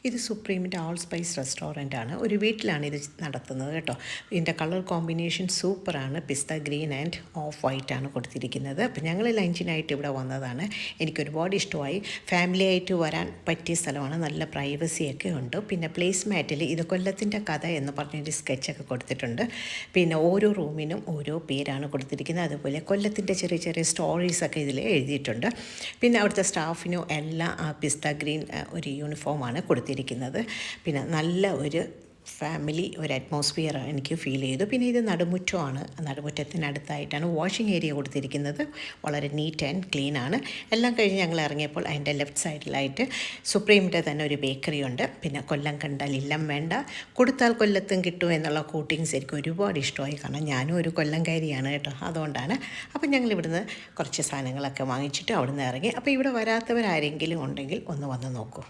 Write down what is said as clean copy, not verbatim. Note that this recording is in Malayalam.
ഇത് സുപ്രീമിൻ്റെ ആൾ സ്പൈസ് റെസ്റ്റോറൻ്റ് ആണ്. ഒരു വീട്ടിലാണ് ഇത് നടത്തുന്നത് കേട്ടോ. ഇതിൻ്റെ കളർ കോമ്പിനേഷൻ സൂപ്പറാണ്. പിസ്ത ഗ്രീൻ ആൻഡ് ഓഫ് വൈറ്റ് ആണ് കൊടുത്തിരിക്കുന്നത്. അപ്പോൾ ഞങ്ങൾ ലഞ്ചിനായിട്ട് ഇവിടെ വന്നതാണ്. എനിക്കൊരുപാട് ഇഷ്ടമായി. ഫാമിലി ആയിട്ട് വരാൻ പറ്റിയ സ്ഥലമാണ്. നല്ല പ്രൈവസിയൊക്കെ ഉണ്ട്. പിന്നെ പ്ലേസ് മാറ്റിൽ ഇത് കൊല്ലത്തിൻ്റെ കഥ എന്ന് പറഞ്ഞൊരു സ്കെച്ചൊക്കെ കൊടുത്തിട്ടുണ്ട്. പിന്നെ ഓരോ റൂമിനും ഓരോ പേരാണ് കൊടുത്തിരിക്കുന്നത്. അതുപോലെ കൊല്ലത്തിൻ്റെ ചെറിയ ചെറിയ സ്റ്റോറീസൊക്കെ ഇതിൽ എഴുതിയിട്ടുണ്ട്. പിന്നെ അവിടുത്തെ സ്റ്റാഫിനും എല്ലാം പിസ്ത ഗ്രീൻ ഒരു യൂണിഫോമാണ് കൊടുത്തിരിക്കുന്നത്. പിന്നെ നല്ല ഒരു ഫാമിലി ഒരു അറ്റ്മോസ്ഫിയർ എനിക്ക് ഫീൽ ചെയ്തു. പിന്നെ ഇത് നടുമുറ്റമാണ്. നടുമുറ്റത്തിനടുത്തായിട്ടാണ് വാഷിംഗ് ഏരിയ കൊടുത്തിരിക്കുന്നത്. വളരെ നീറ്റ് ആൻഡ് ക്ലീൻ ആണ്. എല്ലാം കഴിഞ്ഞ് ഞങ്ങൾ ഇറങ്ങിയപ്പോൾ അതിൻ്റെ ലെഫ്റ്റ് സൈഡിലായിട്ട് സുപ്രീമിൻ്റെ തന്നെ ഒരു ബേക്കറി ഉണ്ട്. പിന്നെ കൊല്ലം കണ്ടാൽ ഇല്ലം വേണ്ട, കൊടുത്താൽ കൊല്ലത്തും കിട്ടും എന്നുള്ള കോട്ടിങ്സ് എനിക്ക് ഒരുപാട് ഇഷ്ടമായി. കാരണം ഞാനും ഒരു കൊല്ലംകാരിയാണ് കേട്ടോ, അതുകൊണ്ടാണ്. അപ്പം ഞങ്ങൾ ഇവിടുന്ന് കുറച്ച് സാധനങ്ങളൊക്കെ വാങ്ങിച്ചിട്ട് അവിടുന്ന് ഇറങ്ങി. അപ്പോൾ ഇവിടെ വരാത്തവരാരെങ്കിലും ഉണ്ടെങ്കിൽ ഒന്ന് വന്ന് നോക്കൂ.